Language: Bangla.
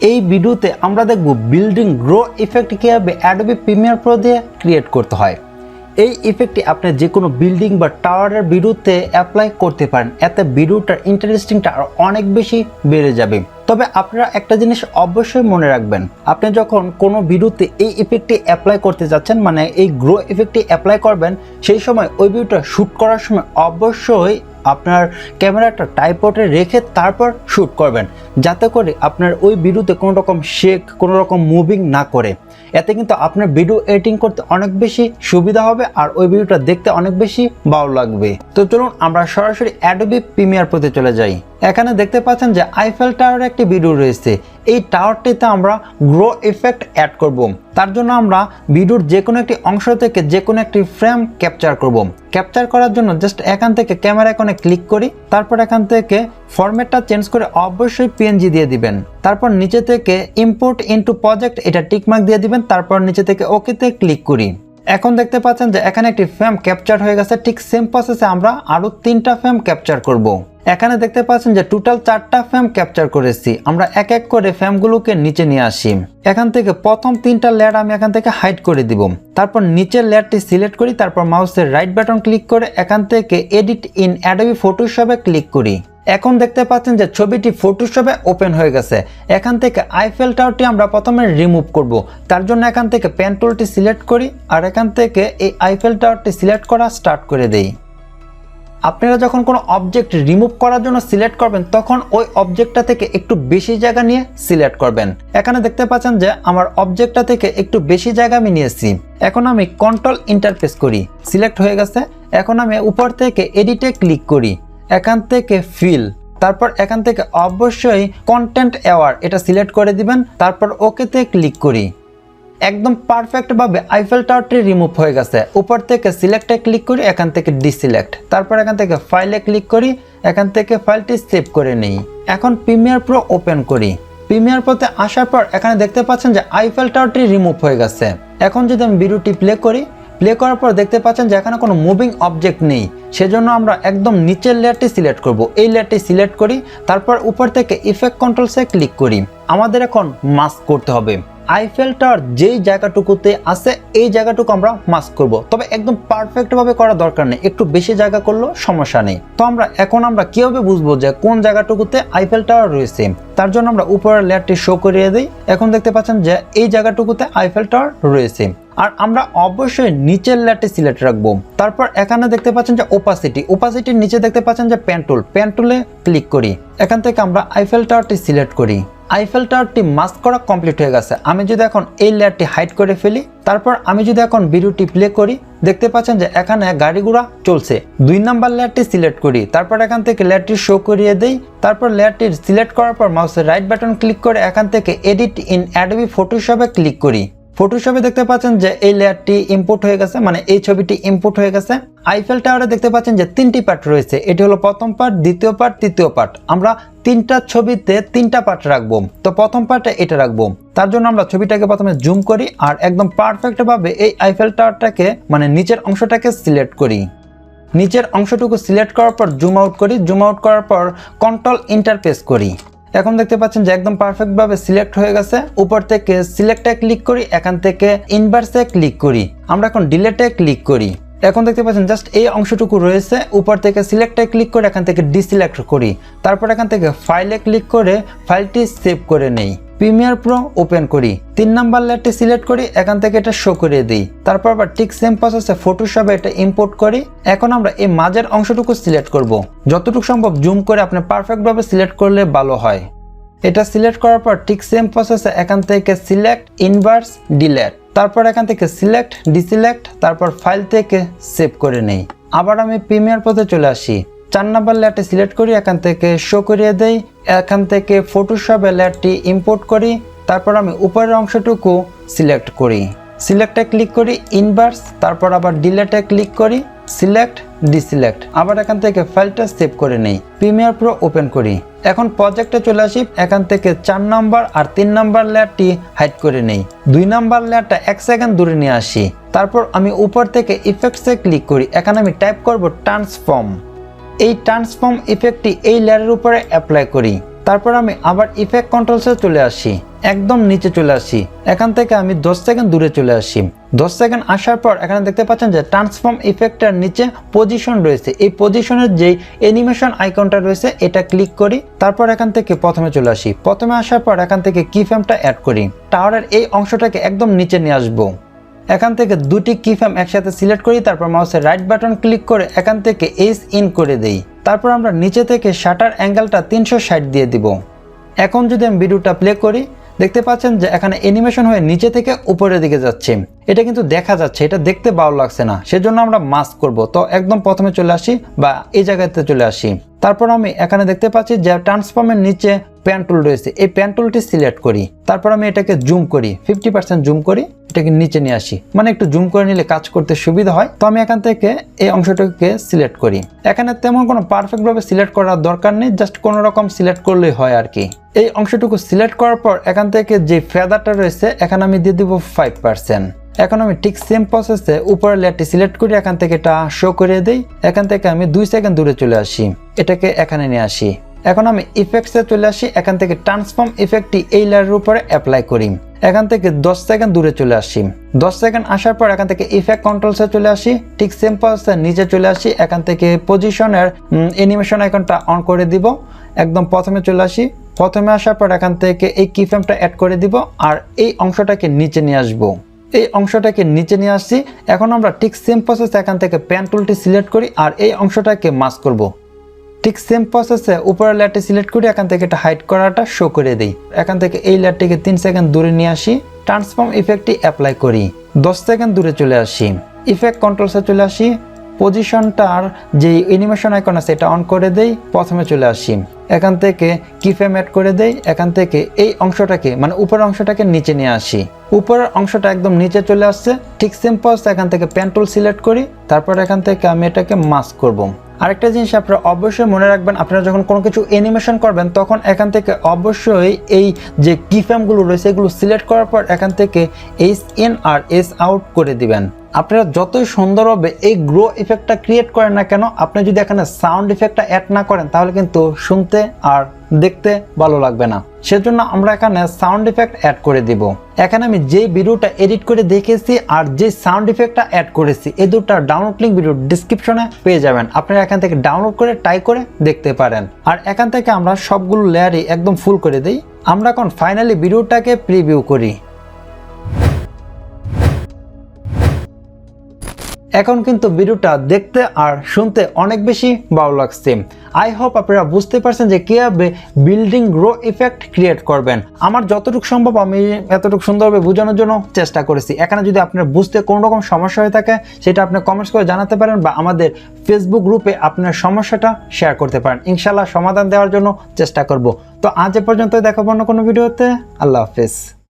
এই ভিডিওতে আমরা দেখব বিল্ডিং গ্রো ইফেক্ট কিভাবে অ্যাডোবি প্রিমিয়ার প্রো দিয়ে ক্রিয়েট করতে হয়। এই ইফেক্টটি আপনি যে কোনো বিল্ডিং বা টাওয়ারের ভিডিওতে অ্যাপ্লাই করতে পারেন, এতে ভিডিওটার ইন্টারেস্টিংটা আরও অনেক বেশি বেড়ে যাবে। তবে আপনারা একটা জিনিস অবশ্যই মনে রাখবেন, আপনি যখন কোনো ভিডিওতে এই ইফেক্টটি অ্যাপ্লাই করতে যাচ্ছেন, মানে এই গ্রো ইফেক্টটি অ্যাপ্লাই করবেন, সেই সময় ওই ভিডিওটা শ্যুট করার সময় অবশ্যই আপনার ক্যামেরাটা ট্রাইপডে রেখে তারপর শ্যুট করবেন, যাতে করে আপনার ওই ভিডিওতে কোনো রকম শেক, কোনো রকম মুভিং না করে। এতে কিন্তু আপনার ভিডিও এডিটিং করতে অনেক বেশি সুবিধা হবে আর ওই ভিডিওটা দেখতে অনেক বেশি ভালো লাগবে। তো চলুন আমরা সরাসরি অ্যাডোবি প্রিমিয়ার প্রোতে চলে যাই। এখানে দেখতে পাচ্ছেন যে আইফেল টাওয়ারের একটি ভিডিও রয়েছে। এই টাওয়ারটিতে আমরা গ্রো ইফেক্ট অ্যাড করব। তার জন্য আমরা ভিডিওর যে কোনো একটি অংশ থেকে যে কোনো একটি ফ্রেম ক্যাপচার করব। ক্যাপচার করার জন্য জাস্ট এখান থেকে ক্যামেরা আইকনে ক্লিক করি, তারপর এখান থেকে ফরম্যাটটা চেঞ্জ করে অবশ্যই পিএনজি দিয়ে দিবেন। তারপর নিচে থেকে ইম্পোর্ট ইনটু প্রজেক্ট এটা টিকমার্ক দিয়ে দিবেন, তারপর নিচে থেকে ওকেতে ক্লিক করি। এখন দেখতে পাচ্ছেন যে এখানে একটি ফ্রেম ক্যাপচার হয়ে গেছে। ঠিক সেম প্রসেসে আমরা আরো 3টা ফ্রেম ক্যাপচার করব। এখানে দেখতে পাচ্ছেন যে টোটাল 4টা ফ্রেম ক্যাপচার করেছি। আমরা এক এক করে ফ্রেমগুলোকে নিচে নিয়ে আসি। এখান থেকে প্রথম 3টা লেয়ার আমি এখান থেকে হাইড করে দিব। তারপর নিচের লেয়ারটি সিলেক্ট করি, তারপর মাউসের রাইট বাটন ক্লিক করে এখান থেকে এডিট ইন অ্যাডোবি ফটোশপে ক্লিক করি। এখন দেখতে পাচ্ছেন যে ছবিটি ফটোশপে ওপেন হয়ে গেছে। এখান থেকে আইফেল টাওয়ারটি আমরা প্রথমে রিমুভ করব। তার জন্য এখান থেকে পেন টুলটি সিলেক্ট করি আর এখান থেকে এই আইফেল টাওয়ারটি সিলেক্ট করা স্টার্ট করে দেই। আপনারা যখন কোনো অবজেক্ট রিমুভ করার জন্য সিলেক্ট করবেন, তখন ওই অবজেক্টটা থেকে একটু বেশি জায়গা নিয়ে সিলেক্ট করবেন। এখানে দেখতে পাচ্ছেন যে আমার অবজেক্টটা থেকে একটু বেশি জায়গা আমি নিয়েছি। এখন আমি কন্ট্রোল ইন্টারফেস করি, সিলেক্ট হয়ে গেছে। এখন আমি উপর থেকে এডিটে ক্লিক করি, এখান থেকে ফিল, তারপর এখান থেকে অবশ্যই কন্টেন্ট অ্যাওয়ার এটা সিলেক্ট করে দিবেন, তারপর ওকেতে ক্লিক করি। একদম পারফেক্ট ভাবে আইফেল টাওয়ারটি রিমুভ হয়ে গেছে। উপর থেকে সিলেক্টে ক্লিক করি, এখান থেকে ডিসিলেক্ট, তারপর এখান থেকে ফাইলে ক্লিক করি, এখান থেকে ফাইলটি সেভ করে নেই। এখন প্রিমিয়ার প্রো ওপেন করি। প্রিমিয়ার প্রোতে আসার পর এখানে দেখতে পাচ্ছেন যে আইফেল টাওয়ারটি রিমুভ হয়ে গেছে। এখন যদি আমি ভিডিওটি প্লে করি, প্লে করার পর দেখতে পাচ্ছেন যে এখানে কোনো মুভিং অবজেক্ট নেই। সেজন্য আমরা একদম নিচের লেয়ারটি সিলেক্ট করব। এই লেয়ারটি সিলেক্ট করি, তারপর উপর থেকে ইফেক্ট কন্ট্রোলসে ক্লিক করি। আমাদের এখন মাস্ক করতে হবে। আইফেল টাওয়ার যেই জায়গাটুকুতে আছে এই জায়গাটুকু আমরা মাস্ক করব, তবে একদম পারফেক্ট ভাবে করা দরকার নেই, একটু বেশি জায়গা করলেও সমস্যা নেই। তো আমরা কিভাবে বুঝবো যে কোন জায়গাটুকুতে আইফেল টাওয়ার রয়েছে? তার জন্য আমরা উপরের লেয়ারটি শো করিয়ে দিই। এখন দেখতে পাচ্ছেন যে এই জায়গাটুকুতে আইফেল টাওয়ার রয়েছে। আর আমরা অবশ্যই নিচের লেয়ারটি সিলেক্ট রাখবো। তারপর এখানে দেখতে পাচ্ছেন যে ওপাসিটির নিচে দেখতে পাচ্ছেন যে পেন টুলে ক্লিক করি। এখান থেকে আমরা আইফেল টাওয়ারটি সিলেক্ট করি। আইফেল টাওয়ারটি মাস্ক করা কমপ্লিট হয়ে গেছে। আমি যদি এখন এই লেয়ারটি হাইড করে ফেলি, তারপর আমি যদি এখন ভিডিওটি প্লে করি, দেখতে পাচ্ছেন যে এখানে গাড়ি ঘোড়া চলছে। 2 নাম্বার লেয়ারটি সিলেক্ট করি, তারপর এখান থেকে লেয়ারটি শো করিয়ে দেই। তারপর লেয়ারটি সিলেক্ট করার পর মাউসের রাইট বাটন ক্লিক করে এখান থেকে এডিট ইন অ্যাডোবি ফটোশপে ক্লিক করি। ফটোশপে দেখতে পাচ্ছেন যে এই লেয়ারটি ইম্পোর্ট হয়ে গেছে, মানে এই ছবিটি ইম্পোর্ট হয়ে গেছে। আইফেল টাওয়ারে দেখতে পাচ্ছেন যে 3টি পার্ট রয়েছে। এটি হলো প্রথম পার্ট, দ্বিতীয় পার্ট, তৃতীয় পার্ট। আমরা 3টা ছবিতে 3টা পার্ট রাখবো। তো প্রথম পার্টে এটা রাখবো। তার জন্য আমরা ছবিটাকে প্রথমে জুম করি আর একদম পারফেক্ট ভাবে এই আইফেল টাওয়ারটাকে, মানে নিচের অংশটাকে সিলেক্ট করি। নিচের অংশটুকু সিলেক্ট করার পর জুম আউট করি। জুম আউট করার পর কন্ট্রোল ইন্টারফেস করি। এখন দেখতে পাচ্ছেন যে একদম পারফেক্ট ভাবে সিলেক্ট হয়ে গেছে। উপর থেকে সিলেক্টে ক্লিক করি, এখান থেকে ইনভার্সে ক্লিক করি। আমরা এখন ডিলেটে ক্লিক করি। এখন দেখতে পাচ্ছেন জাস্ট এই অংশটুকু রয়েছে। উপর থেকে সিলেক্টে ক্লিক করে এখান থেকে ডিসিলেক্ট করি। তারপর এখান থেকে ফাইলে ক্লিক করে ফাইলটি সেভ করে নেই। প্রিমিয়ার প্রো ওপেন করি। 3 নাম্বার লেয়ারটি সিলেক্ট করি, এখান থেকে এটা শো করে দিই। তারপর আবার ঠিক সেম প্রসেসে ফটোশপে এটা ইম্পোর্ট করি। এখন আমরা এই মাঝের অংশটুকু সিলেক্ট করব। যতটুকু সম্ভব জুম করে আপনি পারফেক্ট ভাবে সিলেক্ট করলে ভালো হয়। এটা সিলেক্ট করার পর ঠিক সেম প্রসেসে এখান থেকে সিলেক্ট, ইনভার্স, ডিলেট, তারপর এখান থেকে সিলেক্ট, ডিসিলেক্ট, তারপর ফাইল থেকে সেভ করে নেই। আবার আমি প্রিমিয়ার প্রোতে চলে আসি। 4 নাম্বার লেয়ারটি সিলেক্ট করি, এখান থেকে শো করিয়ে দেই। এখান থেকে ফটোশপে লেয়ারটি ইম্পোর্ট করি। তারপর আমি উপরের অংশটুকু সিলেক্ট করি। সিলেক্টে ক্লিক করি, ইনভার্স, তারপর আবার ডিলেটে ক্লিক করি, সিলেক্ট, ডিসিলেক্ট, আবার এখান থেকে ফাইলটা সেভ করে নেই। প্রিমিয়ার প্রো ওপেন করি। এখন প্রজেক্টে চলে আসি। এখান থেকে 4 নাম্বার আর 3 নাম্বার লেয়ারটি হাইড করে নেই। 2 নাম্বার লেয়ারটা 1 সেকেন্ড দূরে নিয়ে আসি। তারপর আমি উপর থেকে ইফেক্টসে ক্লিক করি। এখানে আমি টাইপ করব ট্রান্সফর্ম। এই ট্রান্সফর্ম ইফেক্টটি এই লেয়ারের উপরে অ্যাপ্লাই করি। তারপর আমি আবার ইফেক্ট কন্ট্রোলসে চলে আসি। একদম নিচে চলে আসি। এখান থেকে আমি 10 সেকেন্ড দূরে চলে আসি। 10 সেকেন্ড আসার পর এখানে দেখতে পাচ্ছেন যে ট্রান্সফর্ম ইফেক্টের নিচে পজিশন রয়েছে। এই পজিশনের যেই অ্যানিমেশন আইকনটা রয়েছে এটা ক্লিক করি। তারপর এখান থেকে প্রথমে চলে আসি। প্রথমে আসার পর এখান থেকে কি ফ্রেমটা অ্যাড করি। টাওয়ারের এই অংশটাকে একদম নিচে নিয়ে আসবো। এখান থেকে দুটি কি ফ্রেম একসাথে সিলেক্ট করি। তারপর মাউসের রাইট বাটন ক্লিক করে এখান থেকে এইচ ইন করে দেই। তারপর আমরা নিচে থেকে শাটার অ্যাঙ্গেলটা 360 দিয়ে দিব। এখন যদি আমি ভিডিওটা প্লে করি, দেখতে পাচ্ছেন যে এখানে অ্যানিমেশন হয়ে নিচে থেকে উপরের দিকে যাচ্ছে। এটা কিন্তু দেখা যাচ্ছে, এটা দেখতে ভালো লাগছে না, সেজন্য আমরা মাস্ক করব। তো একদম প্রথমে চলে আসি বা এই জায়গাতে চলে আসি। তারপর আমি এখানে দেখতে পাচ্ছি যে ট্রান্সফর্মের নিচে পেন টুল রয়েছে, এই পেন টুলটি সিলেক্ট করি। তারপর আমি এটাকে জুম করি, 50% জুম করি, এটাকে নিচে নিয়ে আসি। মানে একটু জুম করে নিলে কাজ করতে সুবিধা হয়। তো আমি এখান থেকে এই অংশটাকে সিলেক্ট করি। এখানে তেমন কোনো পারফেক্ট ভাবে সিলেক্ট করার দরকার নেই, জাস্ট কোনো রকম সিলেক্ট করলেই হয় আর কি। এই অংশটুকু সিলেক্ট করার পর এখান থেকে যে ফেদারটা রয়েছে এখানে আমি দিয়ে দিব 5%। এখন আমি ঠিক সেম প্রসেসে উপরের লেয়ারটি সিলেক্ট করি, এখান থেকে এটা শো করে দেই। এখান থেকে আমি 2 সেকেন্ড দূরে চলে আসি, এটাকে এখানে নিয়ে আসি। এখন আমি ইফেক্টসে চলে আসি। এখান থেকে ট্রান্সফর্ম ইফেক্টটি এই লেয়ারের উপরে অ্যাপ্লাই করি। এখান থেকে 10 সেকেন্ড দূরে চলে আসি। 10 সেকেন্ড আসার পর এখান থেকে ইফেক্ট কন্ট্রোলসে চলে আসি। ঠিক সেম প্রসেসে নিচে চলে আসি। এখান থেকে পজিশনের অ্যানিমেশন আইকনটা অন করে দিব। একদম প্রথমে চলে আসি। প্রথমে আসার পর এখান থেকে এই কি ফ্রেমটা অ্যাড করে দিব আর এই অংশটাকে নিচে নিয়ে আসবো। এই অংশটাকে নিচে নিয়ে আসছি। এখন আমরা ঠিক সেম প্রসেসে এখান থেকে পেন টুলটি সিলেক্ট করি আর এই অংশটাকে মাস্ক করব। ঠিক সেম প্রসেসে উপরের লেয়ারটি সিলেক্ট করি, এখান থেকে এটা হাইড করাটা শো করে দিই। এখান থেকে এই লেয়ারটিকে 3 সেকেন্ড দূরে নিয়ে আসি। ট্রান্সফর্ম ইফেক্টটি অ্যাপ্লাই করি। 10 সেকেন্ড দূরে চলে আসি। ইফেক্ট কন্ট্রোলসে চলে আসি। পজিশনটার যে অ্যানিমেশন আইকন আছে এটা অন করে দেই। প্রথমে চলে আসি। এখান থেকে কি ফ্রেম অ্যাড করে দেই। এখান থেকে এই অংশটাকে মানে উপরের অংশটাকে নিচে নিয়ে আসি। উপরের অংশটা একদম নিচে চলে আসছে। ঠিক সেম প্রসেস এখান থেকে পেন টুল সিলেক্ট করি। তারপর এখান থেকে আমি এটাকে মাস্ক করব। আরেকটা জিনিস আপনারা অবশ্যই মনে রাখবেন, আপনারা যখন কোনো কিছু অ্যানিমেশন করবেন তখন এখান থেকে অবশ্যই এই যে কি ফ্রেমগুলো রয়েছে এগুলো সিলেক্ট করার পর এখান থেকে এইচ ইন আর এইচ আউট করে দিবেন। আপনারা যতই সুন্দরভাবে এই গ্রো ইফেক্টটা ক্রিয়েট করেন না কেন, আপনি যদি এখানে সাউন্ড ইফেক্টটা অ্যাড না করেন তাহলে কিন্তু শুনতে আর দেখতে ভালো লাগবে না। সেজন্য আমরা এখানে সাউন্ড ইফেক্ট অ্যাড করে দিব। এখানে আমি যে ভিডিওটা এডিট করে দেখেছি আর যে সাউন্ড ইফেক্টটা অ্যাড করেছি এই দুটার ডাউনলোড লিংক ভিডিও ডেসক্রিপশনে পেয়ে যাবেন। আপনারা এখান থেকে ডাউনলোড করে ট্রাই করে দেখতে পারেন। আর এখান থেকে আমরা সবগুলো লেয়ারই একদম ফুল করে দিই। আমরা এখন ফাইনালি ভিডিওটাকে প্রিভিউ করি। এখন কিন্তু ভিডিওটা দেখতে আর শুনতে অনেক বেশি ভালো লাগছে। আই হোপ আপনারা বুঝতে পারছেন যে কিভাবে বিল্ডিং গ্রো ইফেক্ট ক্রিয়েট করবেন। আমার যতটুকু সম্ভব আমি এতটুকু সুন্দরভাবে বোঝানোর জন্য চেষ্টা করেছি। এখানে যদি আপনার বুঝতে কোনো রকম সমস্যা হয়ে থাকে সেটা আপনি কমেন্টস করে জানাতে পারেন বা আমাদের ফেসবুক গ্রুপে আপনার সমস্যাটা শেয়ার করতে পারেন। ইনশাআল্লাহ সমাধান দেওয়ার জন্য চেষ্টা করব। তো আজ এ পর্যন্ত, দেখাবো অন্য কোনো ভিডিওতে। আল্লাহ হাফেজ।